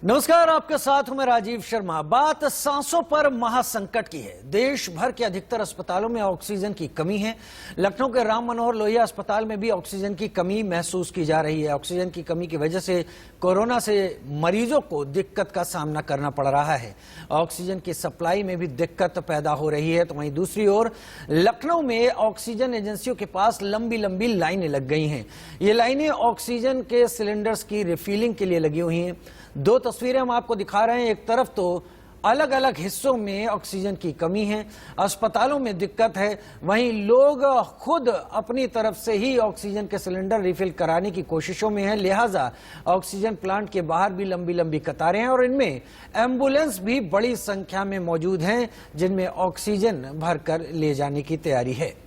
नमस्कार, आपके साथ हूं मैं राजीव शर्मा। बात सांसों पर महासंकट की है। देश भर के अधिकतर अस्पतालों में ऑक्सीजन की कमी है। लखनऊ के राम मनोहर लोहिया अस्पताल में भी ऑक्सीजन की कमी महसूस की जा रही है। ऑक्सीजन की कमी की वजह से कोरोना से मरीजों को दिक्कत का सामना करना पड़ रहा है। ऑक्सीजन की सप्लाई में भी दिक्कत पैदा हो रही है। तो वहीं दूसरी ओर लखनऊ में ऑक्सीजन एजेंसियों के पास लंबी लंबी लाइनें लग गई हैं। ये लाइनें ऑक्सीजन के सिलेंडर्स की रिफिलिंग के लिए लगी हुई हैं। दो तस्वीरें हम आपको दिखा रहे हैं। एक तरफ तो अलग अलग हिस्सों में ऑक्सीजन की कमी है, अस्पतालों में दिक्कत है, वहीं लोग खुद अपनी तरफ से ही ऑक्सीजन के सिलेंडर रिफिल कराने की कोशिशों में हैं। लिहाजा ऑक्सीजन प्लांट के बाहर भी लंबी लंबी कतारें हैं और इनमें एम्बुलेंस भी बड़ी संख्या में मौजूद हैं, जिनमें ऑक्सीजन भरकर ले जाने की तैयारी है।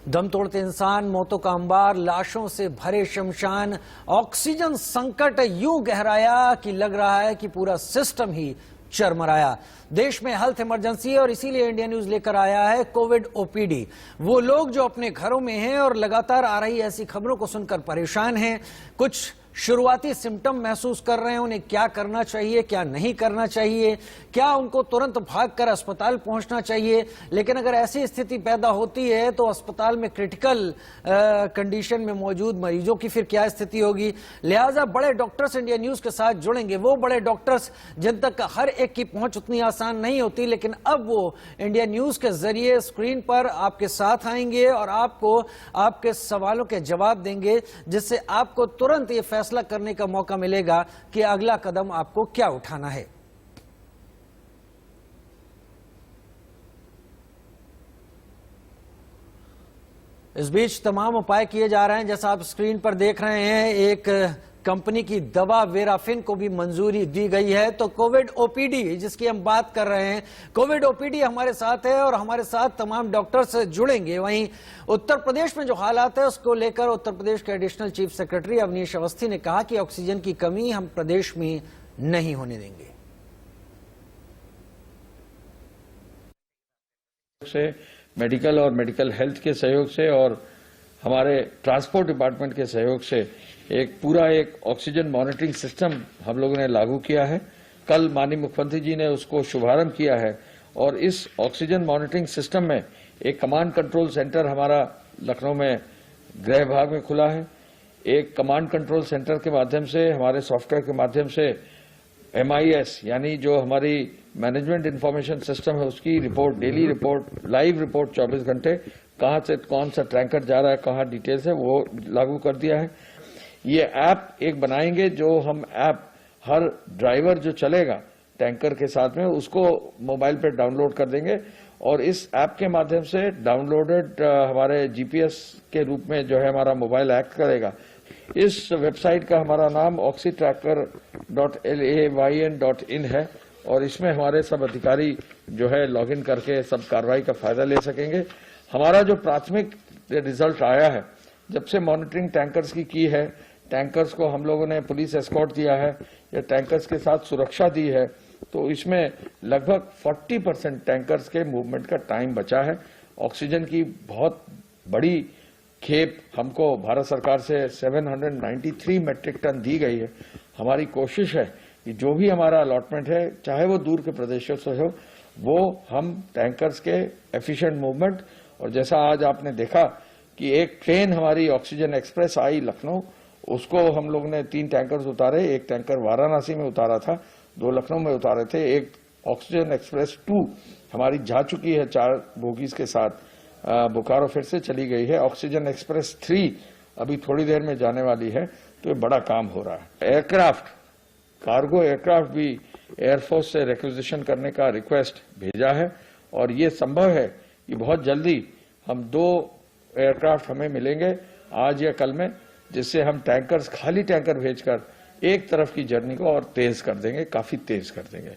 दम तोड़ते इंसान, मौतों का अंबार, लाशों से भरे शमशान, ऑक्सीजन संकट यूं गहराया कि लग रहा है कि पूरा सिस्टम ही चरमराया। देश में हेल्थ इमरजेंसी है और इसीलिए इंडिया न्यूज लेकर आया है कोविड ओपीडी। वो लोग जो अपने घरों में हैं और लगातार आ रही ऐसी खबरों को सुनकर परेशान हैं, कुछ शुरुआती सिम्टम महसूस कर रहे हैं, उन्हें क्या करना चाहिए, क्या नहीं करना चाहिए, क्या उनको तुरंत भागकर अस्पताल पहुंचना चाहिए। लेकिन अगर ऐसी स्थिति पैदा होती है तो अस्पताल में क्रिटिकल कंडीशन में मौजूद मरीजों की फिर क्या स्थिति होगी। लिहाजा बड़े डॉक्टर्स इंडिया न्यूज के साथ जुड़ेंगे, वो बड़े डॉक्टर्स जिन तक हर एक की पहुंच उतनी आसान नहीं होती, लेकिन अब वो इंडिया न्यूज के जरिए स्क्रीन पर आपके साथ आएंगे और आपको आपके सवालों के जवाब देंगे, जिससे आपको तुरंत ये फैसला करने का मौका मिलेगा कि अगला कदम आपको क्या उठाना है। इस बीच तमाम उपाय किए जा रहे हैं। जैसा आप स्क्रीन पर देख रहे हैं, एक कंपनी की दवा वेराफिन को भी मंजूरी दी गई है। तो कोविड ओपीडी जिसकी हम बात कर रहे हैं, कोविड ओपीडी हमारे साथ है और हमारे साथ तमाम डॉक्टर्स जुड़ेंगे। वहीं उत्तर प्रदेश में जो हालात है उसको लेकर उत्तर प्रदेश के additional chief secretary Awanish Awasthi ने कहा कि ऑक्सीजन की कमी हम प्रदेश में नहीं होने देंगे। मेडिकल और मेडिकल हेल्थ के सहयोग से और हमारे ट्रांसपोर्ट डिपार्टमेंट के सहयोग से एक ऑक्सीजन मॉनिटरिंग सिस्टम हम लोगों ने लागू किया है। कल माननीय मुख्यमंत्री जी ने उसको शुभारंभ किया है और इस ऑक्सीजन मॉनिटरिंग सिस्टम में एक कमांड कंट्रोल सेंटर हमारा लखनऊ में गृह विभाग में खुला है। एक कमांड कंट्रोल सेंटर के माध्यम से, हमारे सॉफ्टवेयर के माध्यम से MIS यानी जो हमारी मैनेजमेंट इंफॉर्मेशन सिस्टम है उसकी report, daily report, live report 24 घंटे, कहां से कौन सा टैंकर जा रहा है, कहां डिटेल्स है, वो लागू कर दिया है। ये ऐप एक बनाएंगे, जो हम ऐप हर ड्राइवर जो चलेगा टैंकर के साथ में उसको मोबाइल पे डाउनलोड कर देंगे और इस ऐप के माध्यम से डाउनलोडेड हमारे GPS के रूप में जो है हमारा मोबाइल एक्ट करेगा। इस वेबसाइट का हमारा नाम oxytracker.layn.in है और इसमें हमारे सब अधिकारी जो है लॉगिन करके सब कार्रवाई का फायदा ले सकेंगे। हमारा जो प्राथमिक रिजल्ट आया है, जब से मॉनिटरिंग टैंकर्स की है, टैंकर्स को हम लोगों ने पुलिस एस्कॉर्ट दिया है या टैंकर्स के साथ सुरक्षा दी है, तो इसमें लगभग 40% टैंकर्स के मूवमेंट का टाइम बचा है। ऑक्सीजन की बहुत बड़ी खेप हमको भारत सरकार से 793 मेट्रिक टन दी गई है। हमारी कोशिश है कि जो भी हमारा अलॉटमेंट है, चाहे वो दूर के प्रदेशों से हो, वो हम टैंकर्स के एफिशिएंट मूवमेंट, और जैसा आज आपने देखा कि एक ट्रेन हमारी ऑक्सीजन एक्सप्रेस आई लखनऊ, उसको हम लोग ने 3 टैंकर्स उतारे। एक टैंकर वाराणसी में उतारा था, 2 लखनऊ में उतारे थे। एक ऑक्सीजन एक्सप्रेस 2 हमारी जा चुकी है 4 बोगीज के साथ, बोकारो फिर से चली गई है। ऑक्सीजन एक्सप्रेस 3 अभी थोड़ी देर में जाने वाली है। तो ये बड़ा काम हो रहा है। एयरक्राफ्ट, कार्गो एयरक्राफ्ट भी एयरफोर्स से रिक्विजिशन करने का रिक्वेस्ट भेजा है और ये संभव है कि बहुत जल्दी हम 2 एयरक्राफ्ट हमें मिलेंगे आज या कल में, जिससे हम टैंकर्स, खाली टैंकर भेजकर एक तरफ की जर्नी को और तेज कर देंगे, काफी तेज कर देंगे।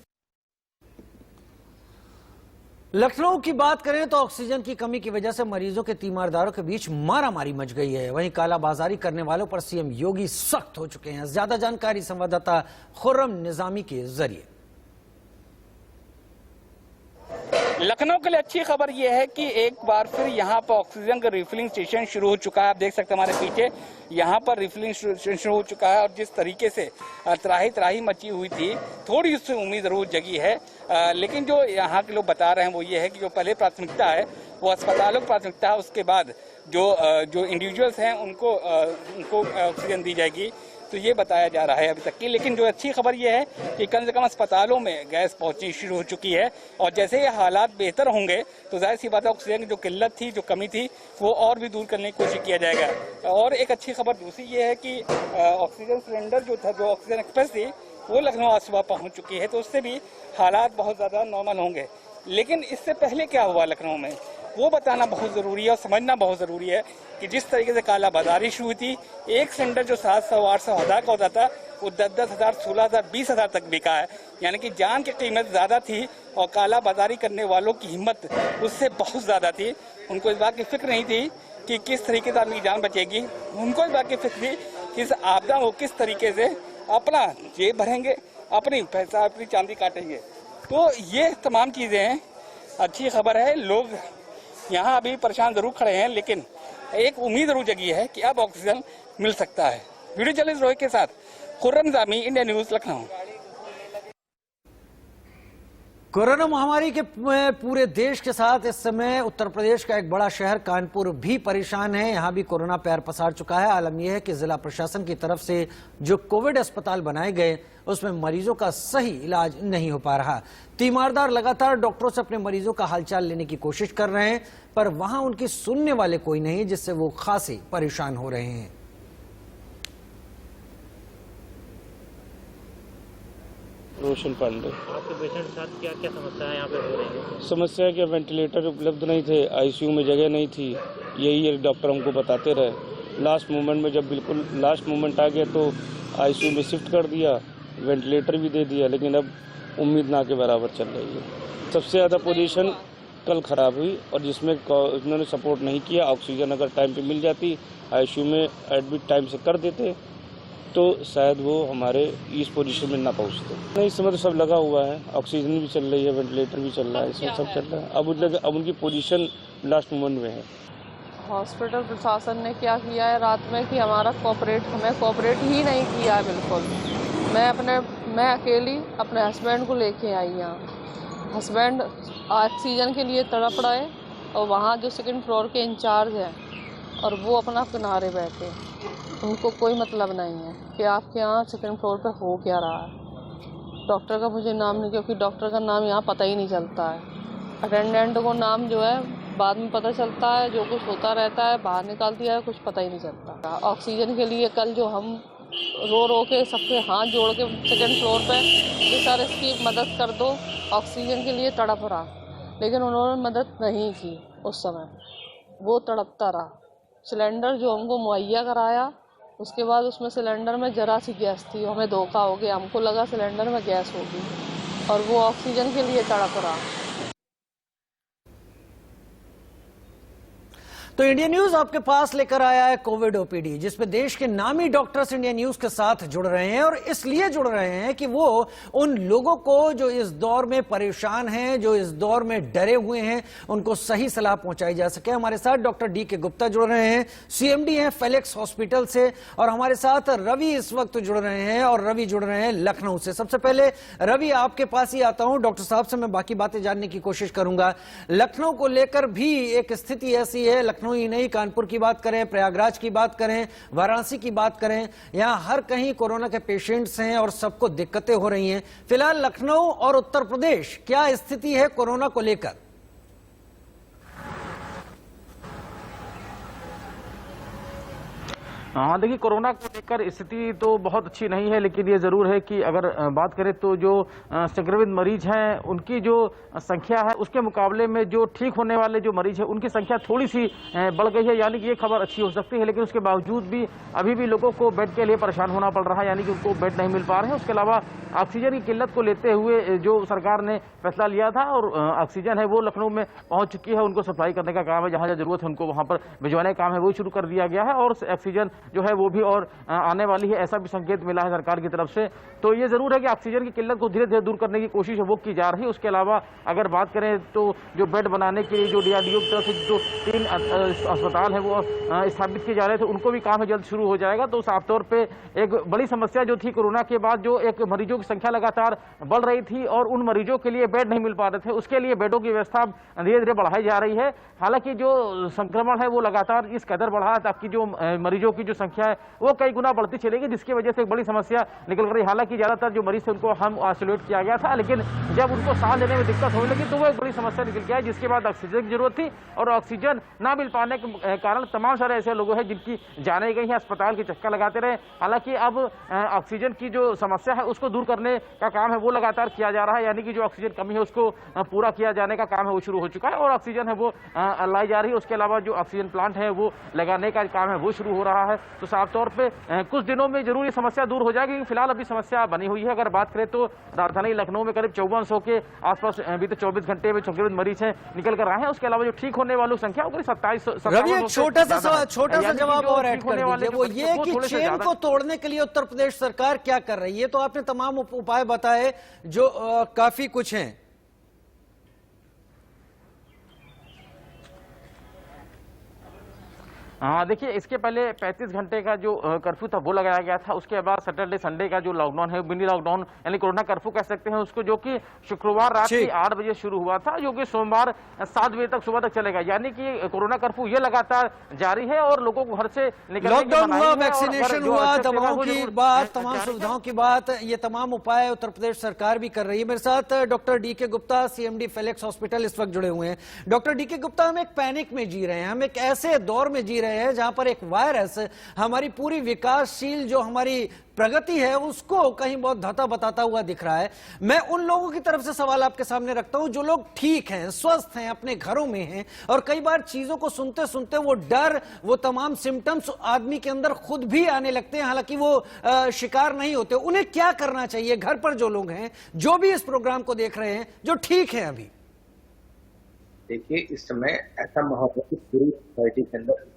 लखनऊ की बात करें तो ऑक्सीजन की कमी की वजह से मरीजों के तीमारदारों के बीच मारामारी मच गई है। वहीं कालाबाजारी करने वालों पर सीएम योगी सख्त हो चुके हैं। ज्यादा जानकारी संवाददाता खुर्रम निजामी के जरिए। लखनऊ के लिए अच्छी खबर यह है कि एक बार फिर यहाँ पर ऑक्सीजन का रिफिलिंग स्टेशन शुरू हो चुका है। आप देख सकते हैं हमारे पीछे यहाँ पर रिफिलिंग स्टेशन शुरू हो चुका है और जिस तरीके से त्राही त्राही मची हुई थी, थोड़ी उससे उम्मीद जरूर जगी है। लेकिन जो यहाँ के लोग बता रहे हैं वो ये है कि जो पहले प्राथमिकता है वो अस्पतालों की प्राथमिकता है, उसके बाद जो इंडिविजुअल्स हैं उनको ऑक्सीजन दी जाएगी। तो ये बताया जा रहा है अभी तक की। लेकिन जो अच्छी खबर ये है कि कम से कम अस्पतालों में गैस पहुंचनी शुरू हो चुकी है और जैसे ये हालात बेहतर होंगे तो जाहिर सी बात है ऑक्सीजन की जो किल्लत थी, जो कमी थी, वो और भी दूर करने की कोशिश किया जाएगा। और एक अच्छी खबर दूसरी ये है कि ऑक्सीजन सिलेंडर जो था, जो ऑक्सीजन एक्सप्रेस थी, वो लखनऊ आज सुबह पहुँच चुकी है, तो उससे भी हालात बहुत ज़्यादा नॉर्मल होंगे। लेकिन इससे पहले क्या हुआ लखनऊ में वो बताना बहुत ज़रूरी है और समझना बहुत ज़रूरी है कि जिस तरीके से काला बाजारी शुरू हुई थी, एक सिलेंडर जो 700, 800 हज़ार का होता था वो 10-10 हज़ार, 16 हज़ार, 20 हज़ार तक बिका है। यानी कि जान की कीमत ज़्यादा थी और काला बाजारी करने वालों की हिम्मत उससे बहुत ज़्यादा थी। उनको इस बात की फिक्र नहीं थी कि किस तरीके से आदमी की जान बचेगी, उनको इस बात की फिक्र थी कि इस आपदा को किस तरीके से अपना जेब भरेंगे, अपनी पैसा, अपनी चांदी काटेंगे। तो ये तमाम चीज़ें हैं। अच्छी खबर है, लोग यहाँ अभी परेशान जरूर खड़े हैं, लेकिन एक उम्मीद जरूर जगी है कि अब ऑक्सीजन मिल सकता है। वीडियो जर्नलिस्ट रोहित के साथ Khurram Jami, India news, Lucknow. Corona महामारी के पूरे देश के साथ इस समय उत्तर प्रदेश का एक बड़ा शहर कानपुर भी परेशान है। यहां भी कोरोना पैर पसार चुका है। आलम यह है कि जिला प्रशासन की तरफ से जो कोविड अस्पताल बनाए गए उसमें मरीजों का सही इलाज नहीं हो पा रहा। तीमारदार लगातार डॉक्टरों से अपने मरीजों का हालचाल लेने की कोशिश कर रहे हैं, पर वहां उनकी सुनने वाले कोई नहीं, जिससे वो खासे परेशान हो रहे हैं। रोशन पांडे। आपके पेशेंट के साथ क्या क्या समस्या है यहाँ पे हो रही है? समस्या है कि वेंटिलेटर उपलब्ध नहीं थे, आईसीयू में जगह नहीं थी, यही डॉक्टर हमको बताते रहे। लास्ट मोमेंट में जब बिल्कुल लास्ट मोमेंट आ गया तो आईसीयू में शिफ्ट कर दिया, वेंटिलेटर भी दे दिया, लेकिन अब उम्मीद ना के बराबर चल रही है। सबसे ज़्यादा पोजीशन कल ख़राब हुई और जिसमें इन्होंने सपोर्ट नहीं किया। ऑक्सीजन अगर टाइम पे मिल जाती, आईसीयू में एडमिट टाइम से कर देते तो शायद वो हमारे इस पोजीशन में ना पहुंचते। नहीं, इस समय तो सब लगा हुआ है, ऑक्सीजन भी चल रही है, वेंटिलेटर भी चल रहा है, इसमें सब चल रहा है। अब उनकी पोजीशन लास्ट मोमेंट में है। हॉस्पिटल प्रशासन ने क्या किया है रात में कि हमें कोऑपरेट ही नहीं किया है बिल्कुल। मैं अकेली अपने हस्बैंड को लेके आई यहाँ। हस्बैंड ऑक्सीजन के लिए तड़प रहे और वहाँ जो सेकंड फ्लोर के इंचार्ज हैं और वो अपना किनारे बैठे, उनको कोई मतलब नहीं है कि आपके यहाँ सेकंड फ्लोर पे हो क्या रहा है। डॉक्टर का मुझे नाम नहीं, क्योंकि डॉक्टर का नाम यहाँ पता ही नहीं चलता है। अटेंडेंट को नाम जो है बाद में पता चलता है, जो कुछ होता रहता है बाहर निकाल दिया है, कुछ पता ही नहीं चलता। ऑक्सीजन के लिए कल जो हम रो के सबके हाथ जोड़ के सेकंड फ्लोर पे कि सर इसकी मदद कर दो, ऑक्सीजन के लिए तड़प रहा, लेकिन उन्होंने मदद नहीं की। उस समय वो तड़पता रहा। सिलेंडर जो हमको मुहैया कराया, उसके बाद उसमें सिलेंडर में जरा सी गैस थी, हमें धोखा हो गया, हमको लगा सिलेंडर में गैस होगी और वो ऑक्सीजन के लिए तड़प रहा। तो इंडिया न्यूज आपके पास लेकर आया है कोविड ओपीडी, जिसमें देश के नामी डॉक्टर्स इंडिया न्यूज के साथ जुड़ रहे हैं और इसलिए जुड़ रहे हैं कि वो उन लोगों को जो इस दौर में परेशान हैं, जो इस दौर में डरे हुए हैं, उनको सही सलाह पहुंचाई जा सके। हमारे साथ डॉक्टर डी के गुप्ता जुड़ रहे हैं, सीएमडी हैं फेलिक्स हॉस्पिटल से, और हमारे साथ रवि इस वक्त जुड़ रहे हैं और रवि जुड़ रहे हैं लखनऊ से। सबसे पहले रवि आपके पास ही आता हूं, डॉक्टर साहब से मैं बाकी बातें जानने की कोशिश करूंगा। लखनऊ को लेकर भी एक स्थिति ऐसी है, लखनऊ ही नहीं, कानपुर की बात करें, प्रयागराज की बात करें, वाराणसी की बात करें, यहां हर कहीं कोरोना के पेशेंट्स हैं और सबको दिक्कतें हो रही हैं। फिलहाल लखनऊ और उत्तर प्रदेश क्या स्थिति है कोरोना को लेकर? हाँ, देखिए कोरोना को लेकर स्थिति तो बहुत अच्छी नहीं है, लेकिन ये जरूर है कि अगर बात करें तो जो संक्रमित मरीज हैं उनकी जो संख्या है उसके मुकाबले में जो ठीक होने वाले जो मरीज हैं उनकी संख्या थोड़ी सी बढ़ गई है। यानी कि ये खबर अच्छी हो सकती है, लेकिन उसके बावजूद भी अभी भी लोगों को बेड के लिए परेशान होना पड़ रहा है, यानी कि उनको बेड नहीं मिल पा रहे हैं। उसके अलावा ऑक्सीजन की किल्लत को लेते हुए जो सरकार ने फैसला लिया था और ऑक्सीजन है वो लखनऊ में पहुंच चुकी है, उनको सप्लाई करने का काम है, जहां जहां जरूरत है उनको वहां पर भिजवाने का काम है वो शुरू कर दिया गया है और ऑक्सीजन जो है वो भी और आने वाली है, ऐसा भी संकेत मिला है सरकार की तरफ से। तो ये जरूर है कि ऑक्सीजन की किल्लत को धीरे धीरे दूर करने की कोशिश है वो की जा रही है। उसके अलावा अगर बात करें तो जो बेड बनाने के लिए जो DRDO की तरफ से जो 3 अस्पताल है वो स्थापित किए जा रहे थे, उनको भी काम है जल्द शुरू हो जाएगा। तो साफ तौर पे एक बड़ी समस्या जो थी कोरोना के बाद, जो एक मरीजों की संख्या लगातार बढ़ रही थी और उन मरीजों के लिए बेड नहीं मिल पा रहे थे, उसके लिए बेडों की व्यवस्था धीरे धीरे बढ़ाई जा रही है। हालांकि जो संक्रमण है वो लगातार इस कदर बढ़ा है ताकि जो मरीजों की जो संख्या है वो कई गुना बढ़ती चलेगी, जिसकी वजह से एक बड़ी समस्या निकल रही है। हालांकि ज्यादातर जो मरीज थे उनको हम आइसोलेट किया गया था, लेकिन जब उनको सांस लेने में दिक्कत होने लगी तो वो एक बड़ी समस्या निकल के आई, जिसके बाद ऑक्सीजन की जरूरत थी। और ऑक्सीजन ना मिल पाने के कारण तमाम सारे ऐसे लोग हैं जिनकी जाने गई है, अस्पताल के चक्कर लगाते रहे। हालांकि अब ऑक्सीजन की जो समस्या है उसको दूर करने का काम है वो लगातार किया जा रहा है, यानी कि जो ऑक्सीजन कमी है उसको पूरा किया जाने का काम है वो शुरू हो चुका है और ऑक्सीजन है वो लाई जा रही है। उसके अलावा जो ऑक्सीजन प्लांट है वो लगाने का काम है वो शुरू हो रहा है। तो साफ तौर पे कुछ दिनों में जरूर ये समस्या दूर हो जाएगी, फिलहाल अभी समस्या बनी हुई है। अगर बात करें तो राजधानी लखनऊ में करीब 5400 के आसपास बीते 24 घंटे में संक्रमित मरीज हैं निकल कर आए हैं। उसके अलावा जो ठीक होने वालों की संख्या करीब 2700। रवि, एक छोटा सा जवाब और ऐड कर दीजिए, वो ये कि चेन को तोड़ने के लिए उत्तर प्रदेश सरकार क्या कर रही है? तो आपने तमाम उपाय बताए जो काफी कुछ हैं। हाँ देखिए, इसके पहले 35 घंटे का जो कर्फ्यू था वो लगाया गया था। उसके बाद सैटरडे संडे का जो लॉकडाउन है, मिनी लॉकडाउन यानी कोरोना कर्फ्यू कह सकते हैं उसको, जो कि शुक्रवार रात के 8 बजे शुरू हुआ था, जो कि सोमवार 7 बजे तक सुबह तक चलेगा। यानी कि कोरोना कर्फ्यू ये लगातार जारी है और लोगों को घर से निकलने लॉकडाउन हुआ, वैक्सीनेशन हुआ, दवाओं की बात, तमाम सुविधाओं की बात, ये तमाम उपाय उत्तर प्रदेश सरकार भी कर रही है। मेरे साथ doctor DK Gupta, CMD Felix hospital इस वक्त जुड़े हुए हैं। डॉक्टर DK गुप्ता, हम एक पैनिक में जी रहे हैं, हम एक ऐसे दौर में जी रहे हैं जहां पर एक वायरस हमारी पूरी विकासशील जो हमारी प्रगति है उसको कहीं बहुत धता बताता हुआ दिख रहा है। मैं उन लोगों की तरफ से सवाल आपके सामने रखता हूं जो लोग ठीक हैं, स्वस्थ हैं, अपने घरों में हैं, और कई बार चीजों को सुनते सुनते वो डर, वो तमाम सिम्टम्स आदमी के अंदर खुद भी आने लगते हैं, हालांकि वो शिकार नहीं होते। उन्हें क्या करना चाहिए? घर पर जो लोग हैं, जो भी इस प्रोग्राम को देख रहे हैं, जो ठीक है अभी। देखिए, इस समय ऐसा माहौल है कि पूरी सोसाइटी के अंदर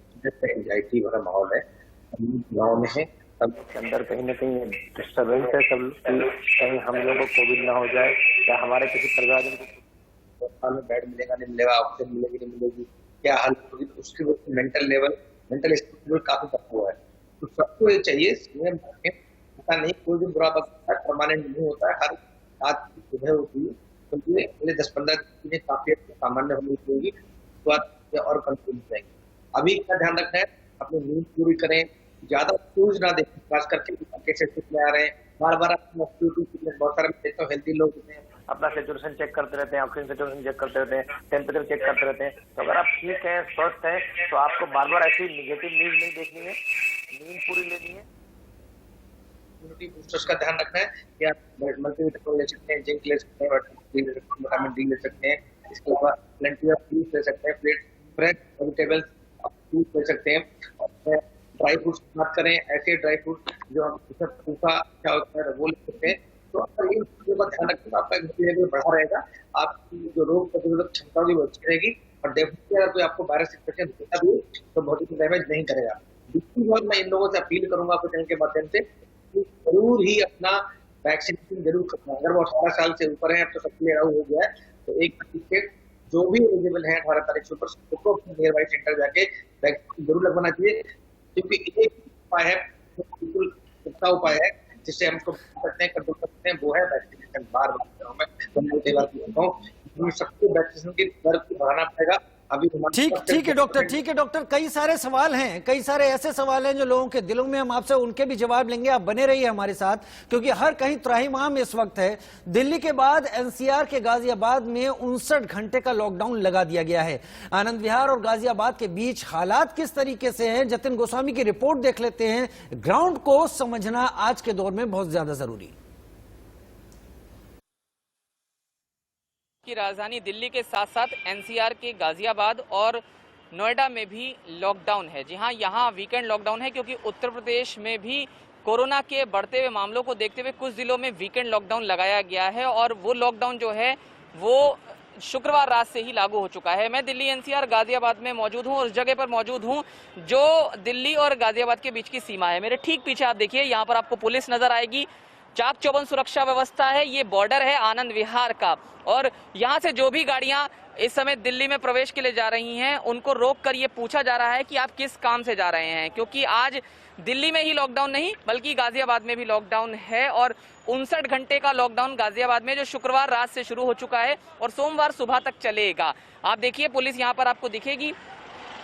एंजाइटी भरा माहौल है, गाँव में है, सबके अंदर कहीं ना कहीं डिस्टर्बेंस है। सब कहीं हम लोगों को कोविड ना हो जाए, या हमारे किसी परिवारजन को अस्पताल में बेड मिलेगा नहीं मिलेगा, ऑक्सीजन मिलेगी नहीं मिलेगी, क्या हाल होगी, तो उसकी मेंटल स्टेबल काफी तक हुआ है। तो सबको ये चाहिए, ऐसा नहीं कोई भी बुरा वक्त परमानेंट नहीं होता है, हर बात की सुबह होती है। तो ये अगले 10-15 चीजें काफी सामान्य होनी चाहिए, तो और कंट्रोल हो जाएंगे। अभी क्या ध्यान रखना है, अपनी नींद पूरी करें, ज्यादा न्यूज ना देखें, खास करके केसेस में आ रहे हैं बार बार। बहुत सारे देखते हो हेल्दी लोग अपना सेचुरेशन चेक करते रहते हैं, ऑक्सीजन सेचुरेशन चेक करते रहते हैं, टेम्परेचर चेक करते रहते हैं। तो अगर आप ठीक है, स्वस्थ है, तो आपको बार बार ऐसी निगेटिव न्यूज नहीं देखनी है, नींद पूरी लेनी है। इम्यूनिटी बूस्टर्स का ध्यान रखना है कि आप मल्टीविटामिन ले सकते हैं, जिंक ले सकते हैं, विटामिन D ले सकते हैं। इसके अलावा प्लेंटी ऑफ फ्रूट्स ले सकते हैं, फ्रेश वेजिटेबल्स फ्रूट ले सकते हैं। और ड्राई फ्रूट्स बात करें, ऐसे ड्राई फ्रूट जो हम सूखा क्या होता है वो ले सकते हैं। तो अगर इन चीजों का ध्यान रखें तो आपका इम्यूनिटी बढ़ा रहेगा, आपकी जो रोग प्रतिरोधक क्षमता भी अच्छी रहेगी, और डेफिनेटली अगर कोई आपको वायरस इन्फेक्शन होता भी तो बहुत ही डैमेज नहीं करेगा। दूसरी बात, मैं इन लोगों से अपील करूंगा आपके चैनल के माध्यम से कि जरूर ही अपना वैक्सीनेशन जरूर करना। अगर वो 18 साल से ऊपर है, अब तो सबके लिए लागू हो गया है, तो एक जो भी एलिजिबल है 18 तारीख से ऊपर, सबको नियर बाई सेंटर जाके वैक्सीन जरूर लगवाना चाहिए, क्योंकि एक उपाय है, बिल्कुल सस्ता उपाय है जिससे हम उसको सकते हैं, कंट्रोल कर सकते हैं, वो है वैक्सीनेशन। बार बार सबको वैक्सीनेशन की दर को बढ़ाना पड़ेगा। अभी ठीक है डॉक्टर, कई सारे सवाल हैं, कई सारे ऐसे सवाल हैं जो लोगों के दिलों में, हम आपसे उनके भी जवाब लेंगे। आप बने रहिए हमारे साथ, क्योंकि हर कहीं त्राहिमाम इस वक्त है। दिल्ली के बाद NCR के गाजियाबाद में 59 घंटे का लॉकडाउन लगा दिया गया है। आनंद विहार और गाजियाबाद के बीच हालात किस तरीके से हैं, जतिन गोस्वामी की रिपोर्ट देख लेते हैं। ग्राउंड को समझना आज के दौर में बहुत ज्यादा जरूरी। की राजधानी दिल्ली के साथ साथ NCR के गाजियाबाद और नोएडा में भी लॉकडाउन है। जी हाँ, यहाँ वीकेंड लॉकडाउन है, क्योंकि उत्तर प्रदेश में भी कोरोना के बढ़ते हुए मामलों को देखते हुए कुछ जिलों में वीकेंड लॉकडाउन लगाया गया है। और वो लॉकडाउन जो है वो शुक्रवार रात से ही लागू हो चुका है। मैं दिल्ली एनसीआर गाजियाबाद में मौजूद हूं, उस जगह पर मौजूद हूं जो दिल्ली और गाजियाबाद के बीच की सीमा है। मेरे ठीक पीछे आप देखिए, यहाँ पर आपको पुलिस नजर आएगी, चाक चौबंद सुरक्षा व्यवस्था है। ये बॉर्डर है आनंद विहार का, और यहाँ से जो भी गाड़ियां इस समय दिल्ली में प्रवेश के लिए जा रही हैं उनको रोक कर ये पूछा जा रहा है कि आप किस काम से जा रहे हैं, क्योंकि आज दिल्ली में ही लॉकडाउन नहीं बल्कि गाजियाबाद में भी लॉकडाउन है, और 59 घंटे का लॉकडाउन गाजियाबाद में जो शुक्रवार रात से शुरू हो चुका है और सोमवार सुबह तक चलेगा। आप देखिए पुलिस यहाँ पर आपको दिखेगी,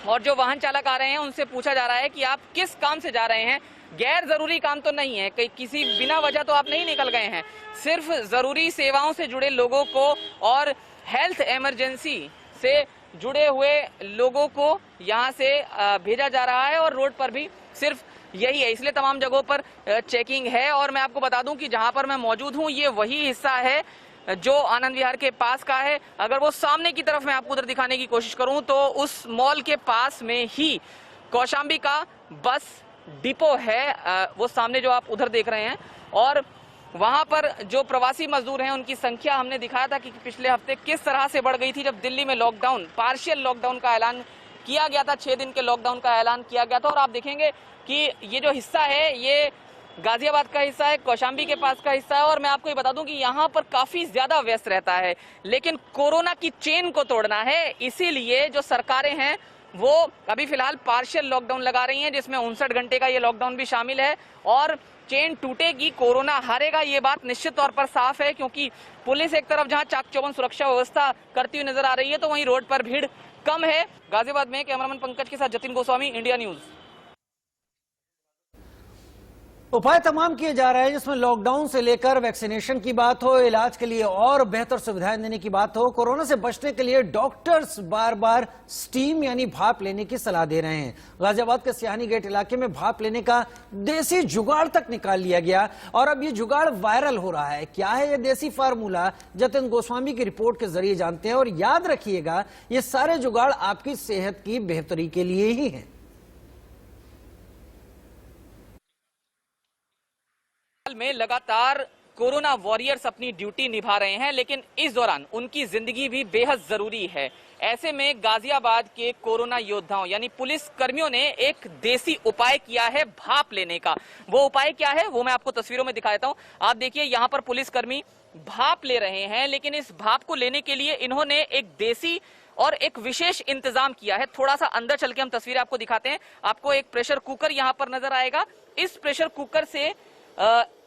और जो वाहन चालक आ रहे हैं उनसे पूछा जा रहा है कि आप किस काम से जा रहे हैं। गैर जरूरी काम तो नहीं है, किसी बिना वजह तो आप नहीं निकल गए हैं, सिर्फ जरूरी सेवाओं से जुड़े लोगों को और हेल्थ इमरजेंसी से जुड़े हुए लोगों को यहाँ से भेजा जा रहा है, और रोड पर भी सिर्फ यही है, इसलिए तमाम जगहों पर चेकिंग है। और मैं आपको बता दूं कि जहां पर मैं मौजूद हूं ये वही हिस्सा है जो आनंद विहार के पास का है। अगर वो सामने की तरफ मैं आपको उधर दिखाने की कोशिश करूं तो उस मॉल के पास में ही कौशाम्बी का बस डिपो है, वो सामने जो आप उधर देख रहे हैं। और वहां पर जो प्रवासी मजदूर हैं उनकी संख्या हमने दिखाया था कि पिछले हफ्ते किस तरह से बढ़ गई थी जब दिल्ली में लॉकडाउन, पार्शियल लॉकडाउन का ऐलान किया गया था, 6 दिन के लॉकडाउन का ऐलान किया गया था। और आप देखेंगे कि ये जो हिस्सा है ये गाजियाबाद का हिस्सा है, कौशाम्बी के पास का हिस्सा है। और मैं आपको ये बता दूं कि यहाँ पर काफी ज्यादा व्यस्त रहता है, लेकिन कोरोना की चेन को तोड़ना है, इसीलिए जो सरकारें हैं वो अभी फिलहाल पार्शियल लॉकडाउन लगा रही हैं, जिसमें 59 घंटे का ये लॉकडाउन भी शामिल है। और चेन टूटेगी, कोरोना हारेगा, ये बात निश्चित तौर पर साफ है, क्योंकि पुलिस एक तरफ जहां चाक चौबंद सुरक्षा व्यवस्था करती हुई नजर आ रही है तो वहीं रोड पर भीड़ कम है। गाजियाबाद में कैमरामैन पंकज के साथ जतिन गोस्वामी, इंडिया न्यूज। उपाय तमाम किए जा रहे हैं, जिसमें लॉकडाउन से लेकर वैक्सीनेशन की बात हो, इलाज के लिए और बेहतर सुविधाएं देने की बात हो। कोरोना से बचने के लिए डॉक्टर्स बार बार स्टीम यानी भाप लेने की सलाह दे रहे हैं। गाजियाबाद के सियानी गेट इलाके में भाप लेने का देसी जुगाड़ तक निकाल लिया गया, और अब ये जुगाड़ वायरल हो रहा है। क्या है ये देसी फार्मूला, जतिन गोस्वामी की रिपोर्ट के जरिए जानते हैं। और याद रखिएगा, ये सारे जुगाड़ आपकी सेहत की बेहतरी के लिए ही है। में लगातार कोरोना वॉरियर्स अपनी ड्यूटी निभा रहे हैं, लेकिन इस दौरान उनकी जिंदगी भी बेहद जरूरी है। ऐसे में गाजियाबाद के कोरोना योद्धाओं यानी पुलिस कर्मियों ने एक देसी उपाय किया है भाप लेने का। वो उपाय क्या है वो मैं आपको तस्वीरों में दिखाता हूं। आप देखिए यहाँ पर पुलिसकर्मी भाप ले रहे हैं, लेकिन इस भाप को लेने के लिए इन्होंने एक देसी और एक विशेष इंतजाम किया है। थोड़ा सा अंदर चल के हम तस्वीरें आपको दिखाते हैं। आपको एक प्रेशर कुकर यहाँ पर नजर आएगा। इस प्रेशर कुकर से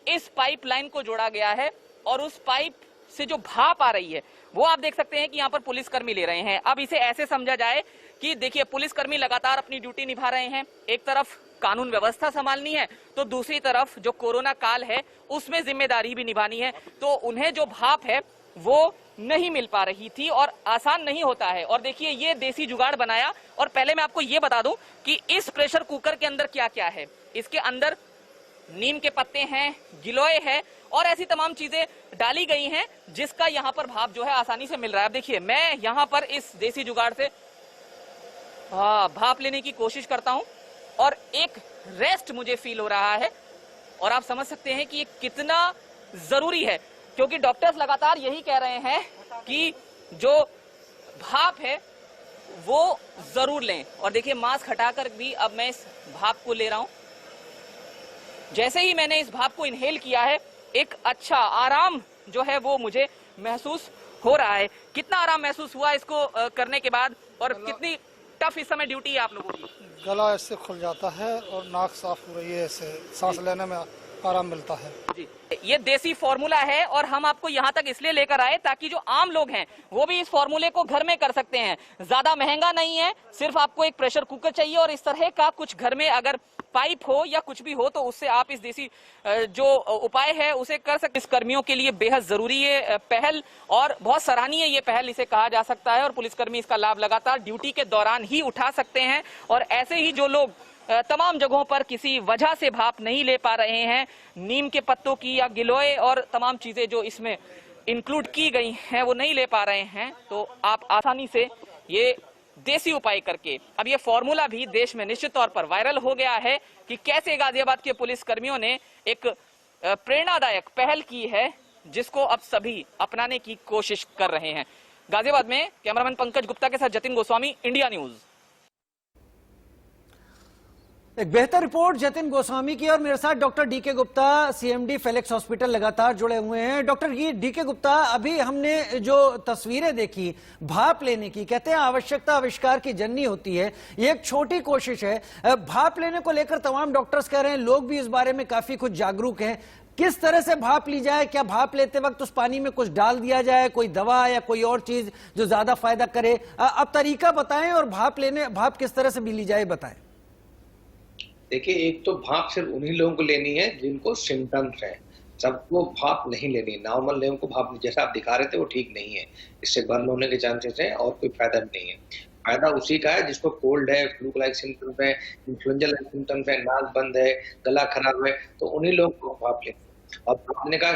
इस पाइपलाइन को जोड़ा गया है, और उस पाइप से जो भाप आ रही है वो आप देख सकते हैं कि यहाँ पर पुलिसकर्मी ले रहे हैं। अब इसे ऐसे समझा जाए कि देखिए पुलिसकर्मी लगातार अपनी ड्यूटी निभा रहे हैं, एक तरफ कानून व्यवस्था संभालनी है तो दूसरी तरफ जो कोरोना काल है उसमें जिम्मेदारी भी निभानी है। तो उन्हें जो भाप है वो नहीं मिल पा रही थी और आसान नहीं होता है। और देखिए ये देसी जुगाड़ बनाया। और पहले मैं आपको ये बता दूं कि इस प्रेशर कुकर के अंदर क्या क्या है। इसके अंदर नीम के पत्ते हैं, गिलोय है और ऐसी तमाम चीजें डाली गई हैं जिसका यहाँ पर भाप जो है आसानी से मिल रहा है। अब देखिए मैं यहाँ पर इस देसी जुगाड़ से भाप लेने की कोशिश करता हूँ और एक रेस्ट मुझे फील हो रहा है, और आप समझ सकते हैं कि ये कितना जरूरी है, क्योंकि डॉक्टर्स लगातार यही कह रहे हैं कि जो भाप है वो जरूर लें। और देखिए मास्क हटाकर भी अब मैं इस भाप को ले रहा हूं। जैसे ही मैंने इस भाप को इनहेल किया है एक अच्छा आराम जो है वो मुझे महसूस हो रहा है। कितना आराम महसूस हुआ इसको करने के बाद, और कितनी टफ इस समय ड्यूटी है आप लोगों की? गला इससे खुल जाता है और नाक साफ हो रही है, इससे सांस लेने में आराम मिलता है। जी, ये देसी फॉर्मूला है और हम आपको यहाँ तक इसलिए लेकर आए ताकि जो आम लोग हैं वो भी इस फॉर्मूले को घर में कर सकते हैं। ज्यादा महंगा नहीं है, सिर्फ आपको एक प्रेशर कुकर चाहिए और इस तरह का कुछ घर में अगर पाइप हो या कुछ भी हो तो उससे आप इस देसी जो उपाय है उसे कर सकते। इस कर्मियों के लिए बेहद जरूरी है पहल और बहुत सराहनीय ये पहल इसे कहा जा सकता है, और पुलिसकर्मी इसका लाभ लगातार ड्यूटी के दौरान ही उठा सकते हैं। और ऐसे ही जो लोग तमाम जगहों पर किसी वजह से भाप नहीं ले पा रहे हैं, नीम के पत्तों की या गिलोय और तमाम चीजें जो इसमें इंक्लूड की गई हैं वो नहीं ले पा रहे हैं, तो आप आसानी से ये देसी उपाय करके, अब ये फॉर्मूला भी देश में निश्चित तौर पर वायरल हो गया है कि कैसे गाजियाबाद के पुलिस कर्मियों ने एक प्रेरणादायक पहल की है जिसको अब सभी अपनाने की कोशिश कर रहे हैं। गाजियाबाद में कैमरामैन पंकज गुप्ता के साथ जतिन गोस्वामी, इंडिया न्यूज। एक बेहतर रिपोर्ट जतिन गोस्वामी की, और मेरे साथ doctor DK Gupta, CMD Felix hospital लगातार जुड़े हुए हैं। डॉक्टर ये डीके गुप्ता, अभी हमने जो तस्वीरें देखी भाप लेने की, कहते हैं आवश्यकता आविष्कार की जननी होती है, ये एक छोटी कोशिश है। भाप लेने को लेकर तमाम डॉक्टर्स कह रहे हैं, लोग भी इस बारे में काफी कुछ जागरूक हैं। किस तरह से भाप ली जाए? क्या भाप लेते वक्त उस पानी में कुछ डाल दिया जाए, कोई दवा या कोई और चीज जो ज्यादा फायदा करे? अब तरीका बताएं, और भाप किस तरह से भी ली जाए बताएं। देखिए, एक तो भाप सिर्फ उन्हीं लोगों को लेनी है जिनको सिम्टम्स है, सबको भाप नहीं लेनी। नॉर्मल लोगों को भाप जैसा आप दिखा रहे थे वो ठीक नहीं है, इससे बर्न होने के चांसेस हैं और कोई फायदा भी नहीं है। फायदा उसी का है जिसको कोल्ड है, फ्लू लाइक सिम्टम्स है, इन्फ्लुएंजा लाइक सिम्टम्स है, नाक बंद है, गला खराब है, तो उन्हीं लोगों को भाप लेना। और भापने का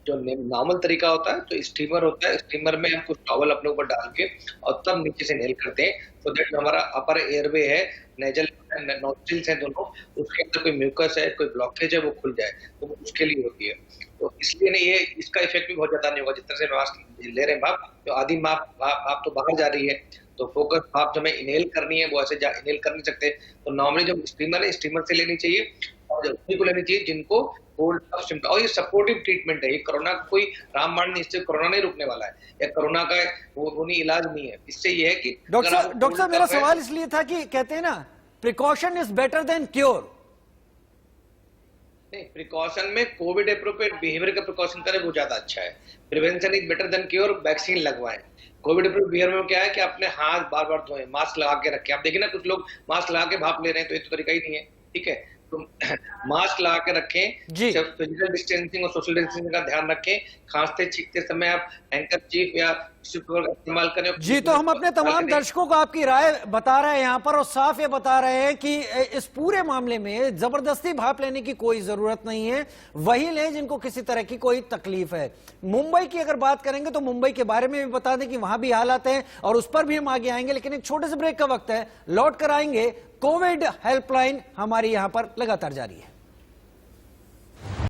जो नॉर्मल तरीका होता है तो स्टीमर होता है, स्टीमर में हम कुछ टॉवल अपने ऊपर डाल के और तब नीचे से इनहेल करते हैं, तो दैट हमारा अपर एयरवे है, नेजल नॉस्ट्रिल्स हैं दोनों, उसके अंदर कोई म्यूकस है, कोई ब्लॉकेज है, वो खुल जाए, तो वो उसके लिए होती है। तो इसलिए नहीं, ये इसका इफेक्ट भी बहुत ज्यादा नहीं होगा। जिस तरह से मास्क ले रहे हैं भाप, तो आधी भाप तो बाहर जा रही है, तो फोकस भाप जो हमें इनहेल करनी है वो ऐसे इनहेल कर नहीं सकते। तो नॉर्मली जो स्टीमर है, स्टीमर से लेनी चाहिए, और उन्हीं को लेनी चाहिए जिनको कोल्ड सिम्टम। और ये सपोर्टिव ट्रीटमेंट है, ये कोरोना का कोई रामबाण नहीं, इससे कोरोना नहीं रुकने वाला है, या कोरोना का वो नहीं इलाज नहीं है। इससे ये है कि डॉक्टर साहब मेरा सवाल इसलिए था कि कहते हैं ना, precaution is better than cure. नहीं, प्रिकॉशन में कोविड एप्रोप्रिएट बिहेवियर का प्रिकॉशन करें वो ज्यादा अच्छा है। Prevention is better than cure, vaccine लगवाएं। कोविड एप्रोप्रिएट बिहेवियर में क्या है कि अपने हाथ बार बार धोएं, मास्क लगा के रखें। आप देखिए ना, कुछ लोग मास्क लगा के भाप ले रहे हैं, तो ये तो तरीका ही नहीं है, ठीक है। तो मास्क लगा के रखें, फिजिकल डिस्टेंसिंग और सोशल डिस्टेंसिंग का ध्यान रखें। खांसते छींकते समय आप हैंकरचीफ या टिश्यू पेपर का इस्तेमाल करें। जी, तो हम अपने तमाम दर्शकों को आपकी राय बता रहे हैं यहाँ पर, और साफ ये बता रहे हैं कि इस पूरे मामले में जबरदस्ती भाप लेने की कोई जरूरत नहीं है, वही लें जिनको किसी तरह की कोई तकलीफ है। मुंबई की अगर बात करेंगे तो मुंबई के बारे में भी बता दें कि वहां भी हालात हैं, और उस पर भी हम आगे आएंगे, लेकिन एक छोटे से ब्रेक का वक्त है, लौट कर आएंगे। कोविड हेल्पलाइन हमारी यहां पर लगातार जारी है।